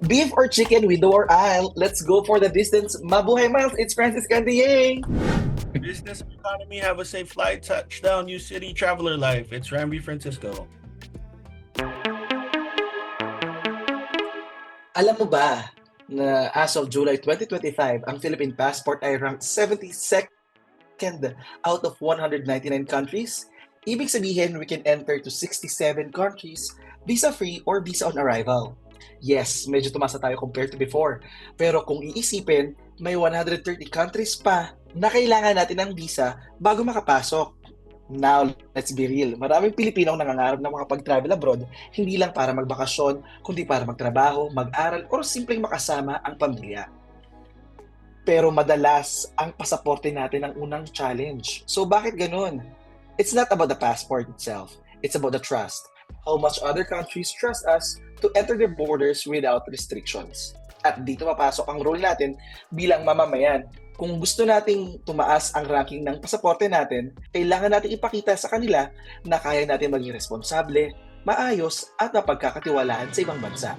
Beef or chicken, window or aisle? Let's go for the distance. Mabuhay Miles, it's Francis Candia. Business and economy, have a safe flight, touchdown, new city, traveler life. It's Rambi Francisco. Alam mo ba na as of July 2025, ang Philippine passport ay ranked 72nd out of 199 countries? Ibig sabihin, we can enter to 67 countries visa-free or visa on arrival. Yes, medyo tumasa tayo compared to before. Pero kung iisipin, may 130 countries pa na kailangan natin ng visa bago makapasok. Now, let's be real. Maraming Pilipino ang nangangarap na makapag-travel abroad, hindi lang para magbakasyon, kundi para magtrabaho, mag-aral, o simpleng makasama ang pamilya. Pero madalas, ang pasaporte natin ang unang challenge. So bakit ganun? It's not about the passport itself. It's about the trust. How much other countries trust us to enter their borders without restrictions. At dito mapasok ang role natin bilang mamamayan. Kung gusto nating tumaas ang ranking ng pasaporte natin, kailangan natin ipakita sa kanila na kaya natin maging responsable, maayos at mapagkakatiwalaan sa ibang bansa.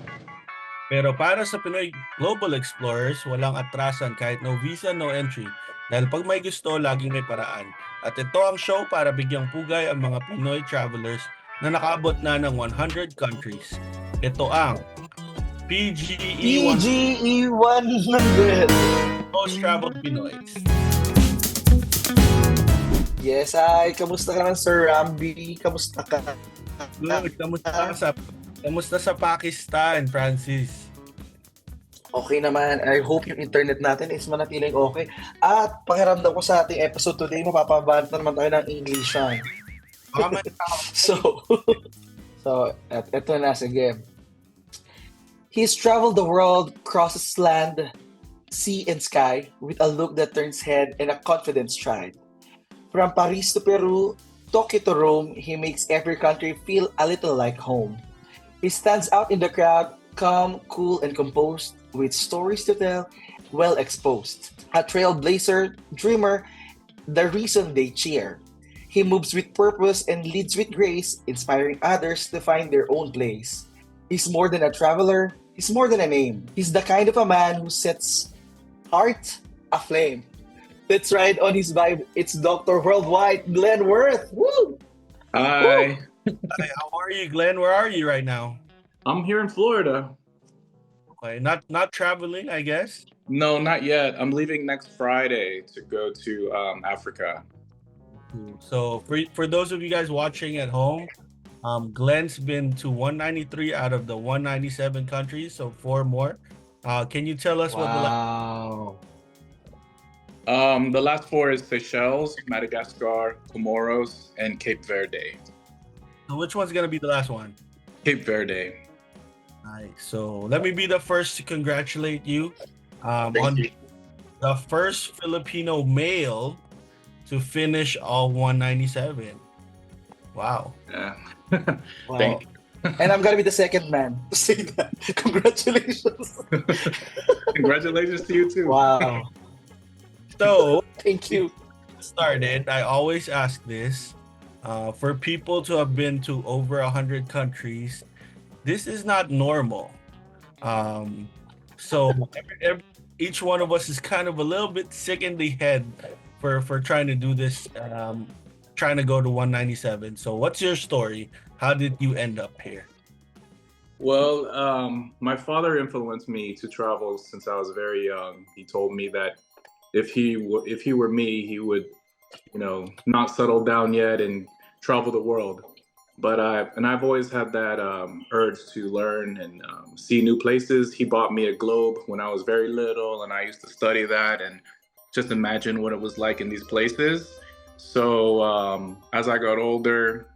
Pero para sa Pinoy Global Explorers, walang atrasan kahit no visa, no entry. Dahil pag may gusto, laging may paraan. At ito ang show para bigyang pugay ang mga Pinoy travelers na nakaabot na ng 100 countries. Ito ang PGE 100! Most Traveled Pinoys. Yes, ay, kamusta ka naman, Sir Rambi? Kamusta ka? Good. Kamusta sa Pakistan, Francis? Okay naman. I hope yung internet natin is manatiling okay. At pakiramdam ko sa ating episode today, mapapabanta naman tayo ng English. So, eto na, sige. He's traveled the world, crosses land, sea and sky, with a look that turns head and a confident stride. From Paris to Peru, Tokyo to Rome, he makes every country feel a little like home. He stands out in the crowd, calm, cool, and composed, with stories to tell, well exposed. A trailblazer, dreamer, the reason they cheer. He moves with purpose and leads with grace, inspiring others to find their own place. He's more than a traveler, he's more than a name. He's the kind of a man who sets heart aflame. Let's ride on his vibe. It's Dr. Worldwide, Glen Worth. Woo! Hi. Hi, how are you, Glenn? Where are you right now? I'm here in Florida. Okay, not traveling, I guess. No, not yet. I'm leaving next Friday to go to Africa. So for those of you guys watching at home, Glenn's been to 193 out of the 197 countries, so 4 more. Can you tell us what the The last 4 is Seychelles, Madagascar, Comoros, and Cape Verde. So which one's gonna be the last one? Cape Verde. Nice. So let me be the first to congratulate you on you. the first Filipino male to finish all 197. Wow. Yeah. Wow. Thank you. And I'm gonna be the second man to say that. Congratulations. Congratulations to you too. Wow. So Thank you. started, I always ask this for people to have been to over 100 countries. This is not normal. So each one of us is kind of a little bit sick in the head for trying to do this, trying to go to 197. So what's your story? How did you end up here? Well, my father influenced me to travel since I was very young. He told me that if he were me, he would, not settle down yet and travel the world. But I've always had that urge to learn and see new places. He bought me a globe when I was very little, and I used to study that and just imagine what it was like in these places. So as I got older,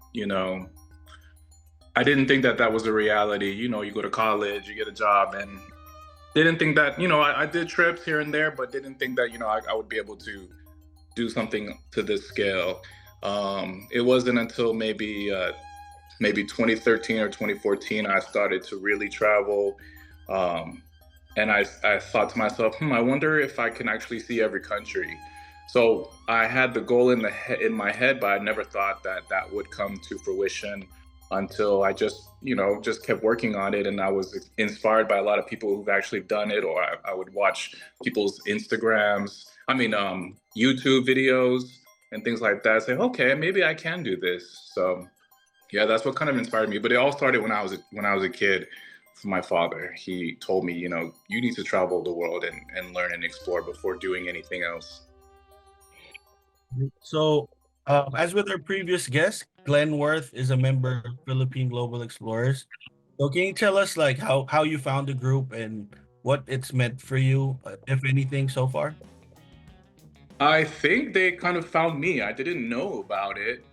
I didn't think that was a reality. You go to college, you get a job, and didn't think that, I did trips here and there, but didn't think that, I would be able to do something to this scale. It wasn't until maybe 2013 or 2014, I started to really travel. And I thought to myself, I wonder if I can actually see every country. So I had the goal in my head, but I never thought that would come to fruition. until I just kept working on it, and I was inspired by a lot of people who've actually done it, or I would watch people's YouTube videos and things like that. Say, okay, maybe I can do this. So yeah, that's what kind of inspired me. But it all started when I was a kid. From my father, he told me, you need to travel the world and learn and explore before doing anything else. So, as with our previous guest, Glen Worth is a member of Philippine Global Explorers. So, can you tell us like how you found the group and what it's meant for you, if anything, so far? I think they kind of found me. I didn't know about it.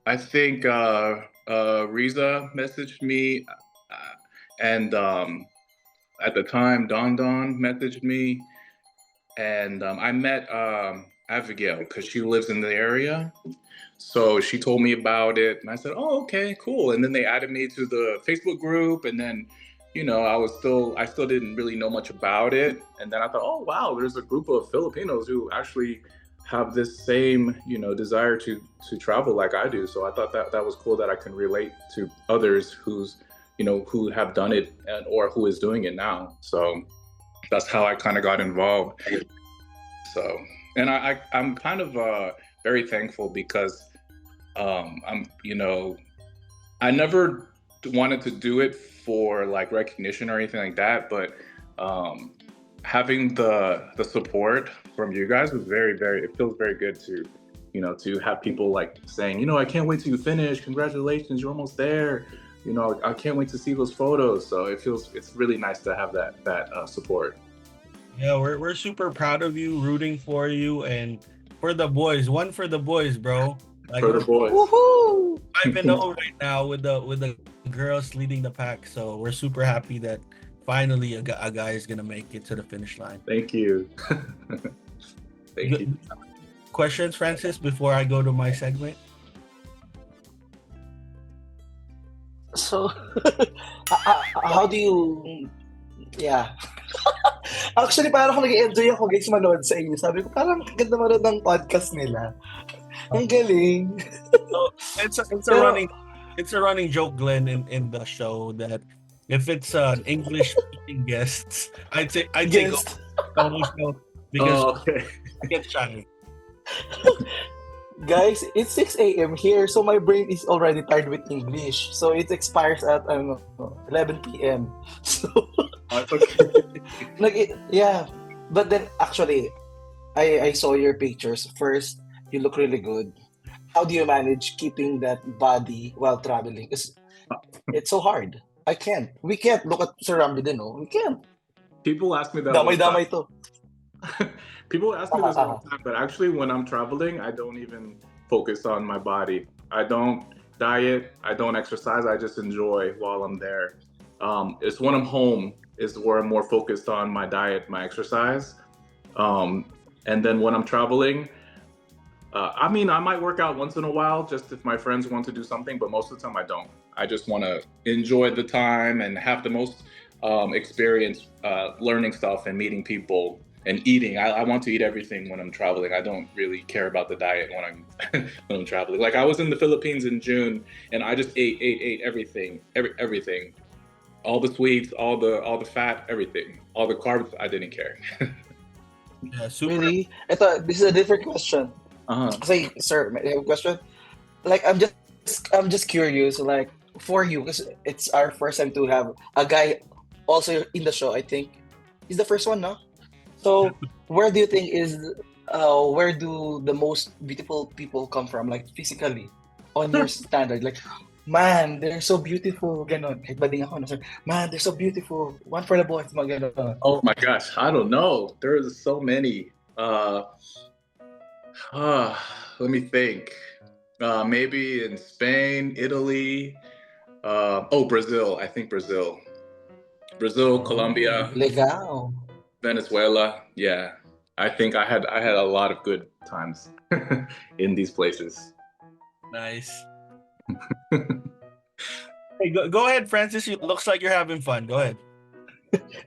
I think Riza messaged me, and at the time, Don messaged me, and I met Abigail because she lives in the area. So she told me about it, and I said, "Oh, okay, cool." And then they added me to the Facebook group, and then, I still didn't really know much about it. And then I thought, "Oh, wow, there's a group of Filipinos who actually have this same, desire to travel like I do." So I thought that was cool that I can relate to others who have done it or who is doing it now. So that's how I kind of got involved. So, and I'm kind of very thankful because I never wanted to do it for like recognition or anything like that, but having the support from you guys was it feels very good to have people like saying, I can't wait till you finish. Congratulations, you're almost there. I can't wait to see those photos. So it's really nice to have that support. Yeah, we're super proud of you, rooting for you, and for the boys. One for the boys, bro. Like, For the boys. Woohoo! 5-0 right now with the girls leading the pack. So we're super happy that finally a guy is gonna make it to the finish line. Thank you. Thank you. Questions, Francis, before I go to my segment? So, how do you... Yeah. Actually, parang ako nag-enjoy ako guys manood sa inyo. Sabi ko, parang ganda manood ng podcast nila. Ang galing. So, it's a running joke, Glenn, in the show that if it's an English speaking guest, I'd say Guest. go because Okay. I get shy. Guys, it's 6 a.m. here, so my brain is already tired with English. So it expires at 11 p.m. So Okay. yeah. But then actually, I saw your pictures. First, you look really good. How do you manage keeping that body while traveling? Because it's so hard. I can't. We can't look at Sir Rambi din, no? We can't. People ask me that all the time. Damay-damay to. People ask me this all the time, but actually when I'm traveling, I don't even focus on my body. I don't diet, I don't exercise, I just enjoy while I'm there. It's when I'm home is where I'm more focused on my diet, my exercise. And then when I'm traveling, I might work out once in a while just if my friends want to do something, but most of the time I don't. I just want to enjoy the time and have the most experience learning stuff and meeting people and eating. I want to eat everything when I'm traveling. I don't really care about the diet when I'm traveling. Like I was in the Philippines in June and I just ate everything, everything, all the sweets, all the fat, everything, all the carbs. I didn't care. Yeah, super. Really? This is a different question. Say, sir, may I have a question? Like, I'm just curious. Like, for you, because it's our first time to have a guy also in the show. I think he's the first one, no? So, where do you think where do the most beautiful people come from? Like physically, on your standard, like, man, they're so beautiful. Ganon. Kahit bading ako, no, sir. Man, they're so beautiful. One for the boys, mga ganon. Oh my gosh, I don't know. There's so many. Let me think. Maybe in Spain, Italy. Brazil. I think Brazil, Colombia, Legal. Venezuela. Yeah, I think I had a lot of good times in these places. Nice. Hey, go ahead, Francis. It looks like you're having fun. Go ahead.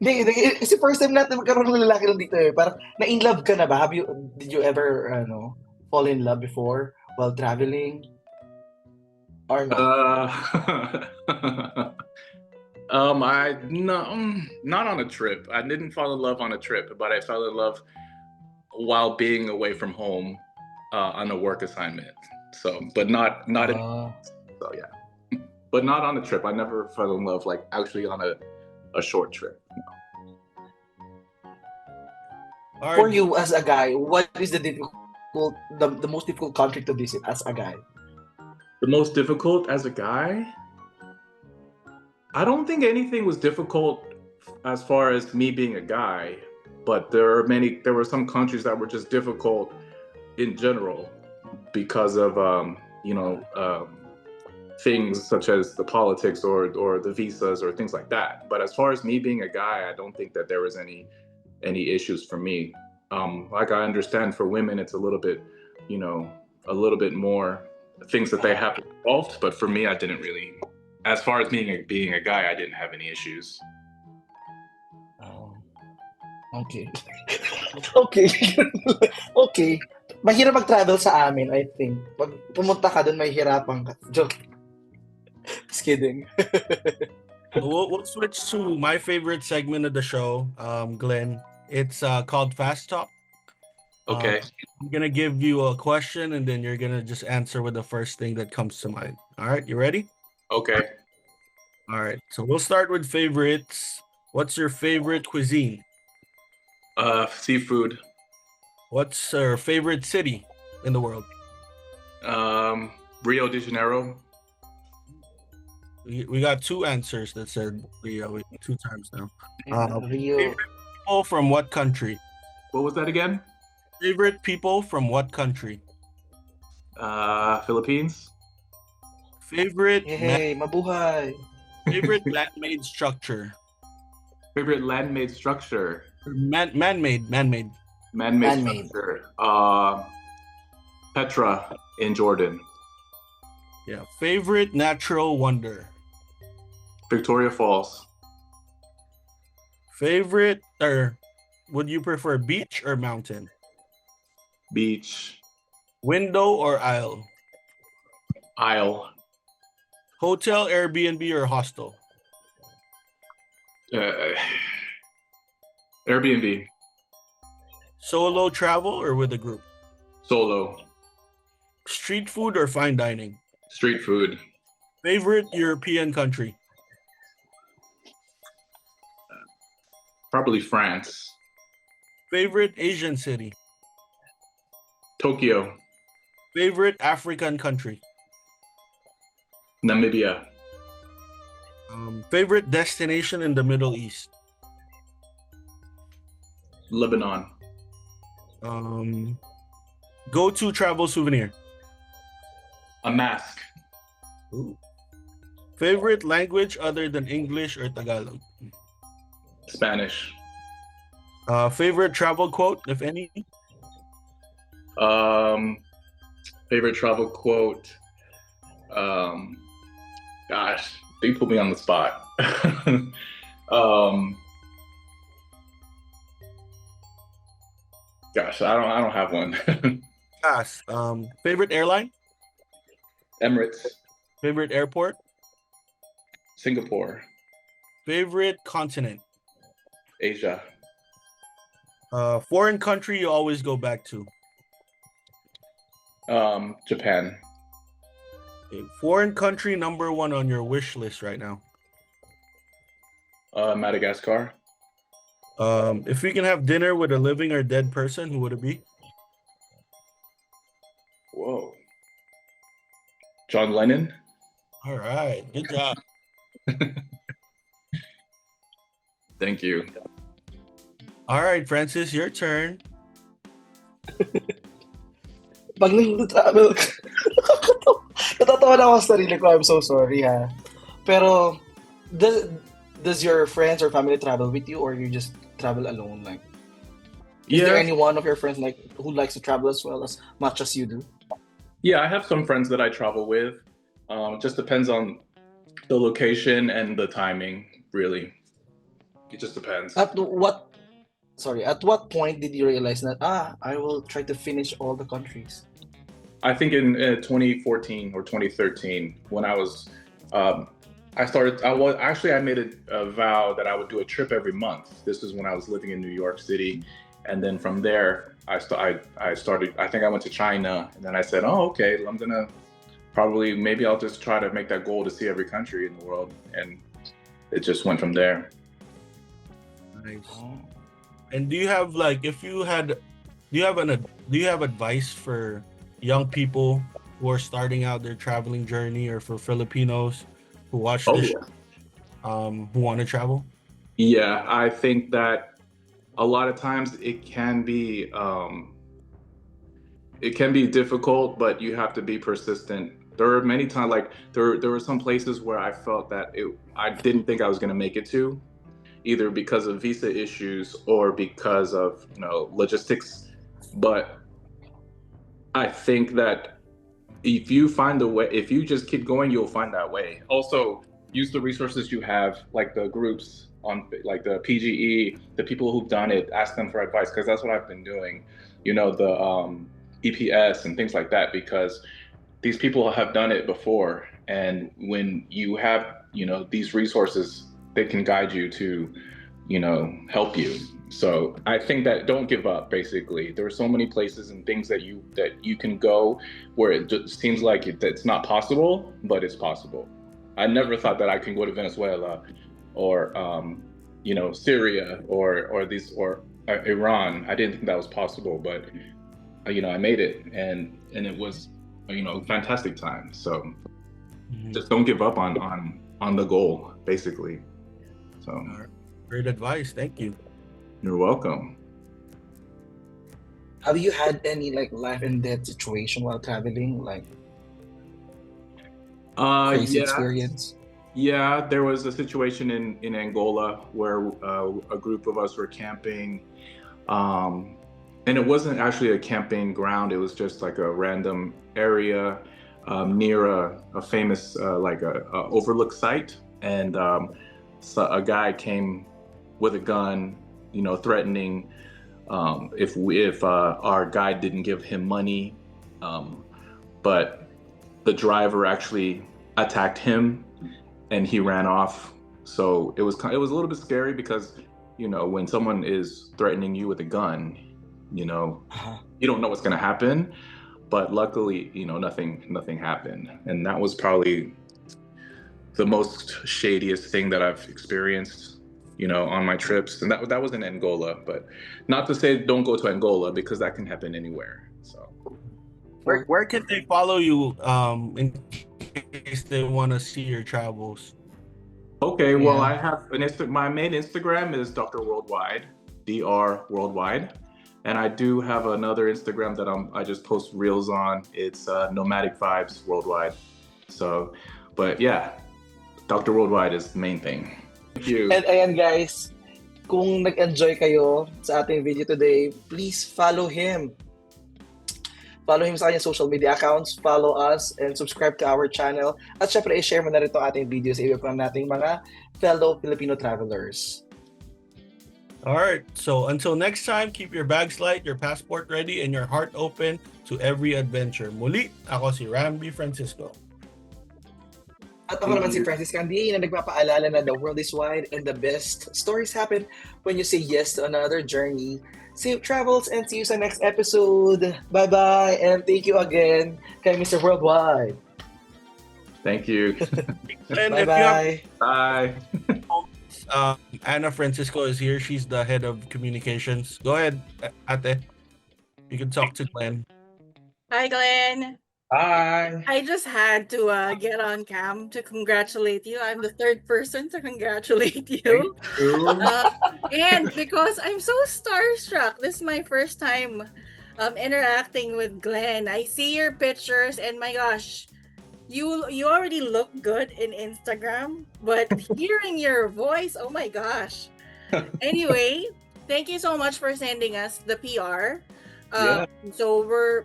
Hindi, kasi first time natin magkaroon ng lalaki lang dito eh. Parang, na-in love ka na ba? Did you ever, fall in love before while traveling? or no? I no, not on a trip. I didn't fall in love on a trip, but I fell in love while being away from home on a work assignment. So, but not in, Ah. so yeah, but not on a trip. I never fell in love like actually on a short trip. All For right. you as a guy, what is the most difficult country to visit as a guy? The most difficult as a guy? I don't think anything was difficult as far as me being a guy, but there were some countries that were just difficult in general because of things such as the politics or the visas or things like that. But as far as me being a guy, I don't think that there was any issues for me. Like I understand for women, it's a little bit, a little bit more things that they have involved. But for me, I didn't really. As far as being a guy, I didn't have any issues. Oh, okay. Okay. Okay. Mahirap mag-travel sa amin, I think. Pag pumunta ka doon, mahihirapan ka. Joke. Just kidding. We'll switch to my favorite segment of the show, Glenn. It's called Fast Talk. Okay. I'm gonna give you a question, and then you're gonna just answer with the first thing that comes to mind. All right, you ready? Okay. All right. So we'll start with favorites. What's your favorite cuisine? Seafood. What's your favorite city in the world? Rio de Janeiro. We got two answers that said Rio 2 times now. Rio. Favorite people from what country? What was that again? Favorite people from what country? Philippines. Favorite Hey, mabuhay. favorite man-made structure. Favorite land-made structure. Man-made. Man-made Man-made. structure. Petra in Jordan. Yeah. Favorite natural wonder. Victoria Falls. Favorite, or would you prefer beach or mountain? Beach. Window or aisle? Isle. Hotel, Airbnb, or hostel? Airbnb. Solo travel or with a group? Solo. Street food or fine dining? Street food. Favorite European country? Probably France. Favorite Asian city? Tokyo. Favorite African country? Namibia. Favorite destination in the Middle East? Lebanon. Go-to travel souvenir? A mask. Ooh. Favorite language other than English or Tagalog? Spanish. Favorite travel quote, if any? Favorite travel quote. Gosh, they put me on the spot. Gosh, I don't have one. Pass. Favorite airline? Emirates. Favorite airport? Singapore. Favorite continent? Asia. Foreign country you always go back to? Japan. Okay. Foreign country number one on your wish list right now? Madagascar. If we can have dinner with a living or dead person, who would it be? Whoa. John Lennon. All right, good job. Thank you. All right, Francis, your turn. Pag nag-travel ka, natatawa na ako sa sarili ko. I'm so sorry, ha. Pero, does your friends or family travel with you, or you just travel alone? Like, is there any one of your friends like who likes to travel as well as much as you do? Yeah, I have some friends that I travel with. Just depends on the location and the timing, really. It just depends. At what point did you realize that I will try to finish all the countries? I think in 2014 or 2013 when I was I made a vow that I would do a trip every month. This is when I was living in New York City, and then from there I started. I think I went to China, and then I said, oh, okay, I'm gonna maybe I'll just try to make that goal to see every country in the world, and it just went from there. Nice. And do you have like, do you have advice for young people who are starting out their traveling journey, or for Filipinos who watch this, who want to travel? Yeah, I think that a lot of times it can be difficult, but you have to be persistent. There are many times, like there were some places where I felt that I didn't think I was going to make it to, either because of visa issues or because of logistics. But I think that if you find a way, if you just keep going, you'll find that way. Also, use the resources you have, like the groups on, like the PGE, the people who've done it. Ask them for advice, because that's what I've been doing. The EPS and things like that, because these people have done it before, and when you have these resources, they can guide you to help you. So I think that don't give up. Basically, there are so many places and things that you can go where it just seems like it's not possible, but it's possible. I never thought that I can go to Venezuela or Syria or Iran. I didn't think that was possible, but I made it, and it was a fantastic time. So just don't give up on the goal, basically. So great advice. Thank you. You're welcome. Have you had any like life and death situation while traveling, like crazy experience? Yeah, there was a situation in Angola where a group of us were camping, and it wasn't actually a camping ground. It was just like a random area near a famous like a overlook site, and so a guy came with a gun, threatening if our guide didn't give him money, but the driver actually attacked him and he ran off. So it was a little bit scary, because when someone is threatening you with a gun, you don't know what's going to happen. But luckily, nothing happened, and that was probably the most shadiest thing that I've experienced on my trips. And that was in Angola. But not to say don't go to Angola, because that can happen anywhere. So where can they follow you in case they want to see your travels? Okay, well, I have my main Instagram is Dr. Worldwide, Dr. Worldwide. And I do have another Instagram that I just post reels on. It's Nomadic Vibes Worldwide. So, but yeah, Dr. Worldwide is the main thing. Thank you. And ayan guys, kung nag-enjoy kayo sa ating video today, please follow him. Follow him sa kanyang social media accounts, follow us, and subscribe to our channel. At syempre, i-share mo na rin itong ating video sa iba pa nating mga fellow Filipino travelers. Alright, so until next time, keep your bags light, your passport ready, and your heart open to every adventure. Muli, ako si Rambi Francisco. At ako naman si Francis Candia, na nagpapaalala na the world is wide and the best stories happen when you say yes to another journey. Safe travels and see you sa next episode. Bye-bye and thank you again kay Mr. Worldwide. Thank you. And Bye-bye. Bye. Anna Francisco is here. She's the head of communications. Go ahead, Ate. You can talk to Glen. Hi, Glen. Hi. I just had to get on cam to congratulate you. I'm the third person to congratulate you. And because I'm so starstruck, this is my first time interacting with Glen. I see your pictures and my gosh, you already look good in Instagram, but hearing your voice, oh my gosh. Anyway, thank you so much for sending us the PR. So we're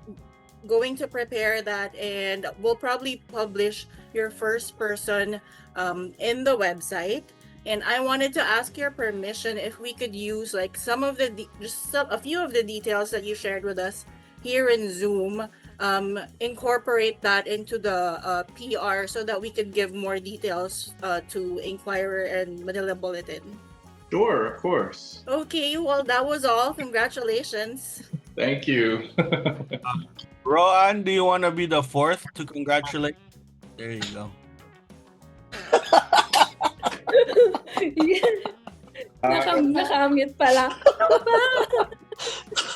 going to prepare that, and we'll probably publish your first person in the website. And I wanted to ask your permission if we could use like some of the a few of the details that you shared with us here in Zoom incorporate that into the PR so that we could give more details to Inquirer and Manila Bulletin. Sure, of course. Okay, well, that was all. Congratulations. Thank you. Roan, do you want to be the fourth to congratulate? There you go. Nakamute pala.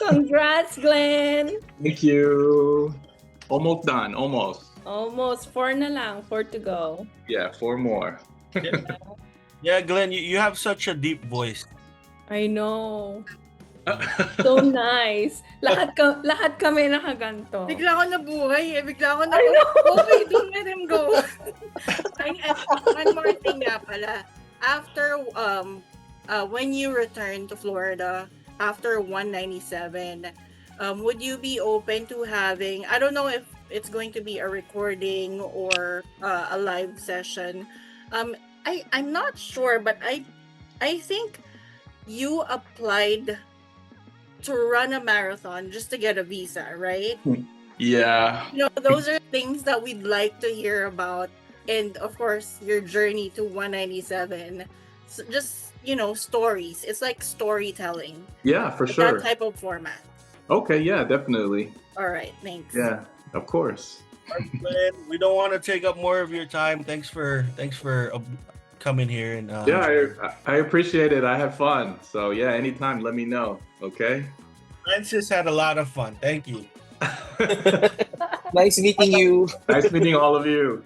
Congrats, Glen. Thank you. Almost done. Almost. Almost 4 na lang. 4 to go. Yeah, 4 more. Yeah, Glenn, you have such a deep voice. I know. So nice. Lahat kami nakaganto. Bigla ako nabuhay eh. Bigla ako nabuhay. Okay, don't let him go. One more thing nga pala. After, when you return to Florida, after 197, would you be open to having, I don't know if it's going to be a recording or a live session. I'm not sure, but I think you applied to run a marathon just to get a visa, right? Yeah. You know, those are things that we'd like to hear about. And of course, your journey to 197. So just, you know, stories. It's like storytelling. Yeah, for Like sure. that type of format. Okay, yeah, definitely. All right, thanks. Yeah, of course. Glenn, we don't want to take up more of your time. Thanks for coming here and Yeah, I appreciate it. I had fun. So yeah, anytime, let me know. Okay. Francis had a lot of fun. Thank you. Nice meeting you. Nice meeting all of you.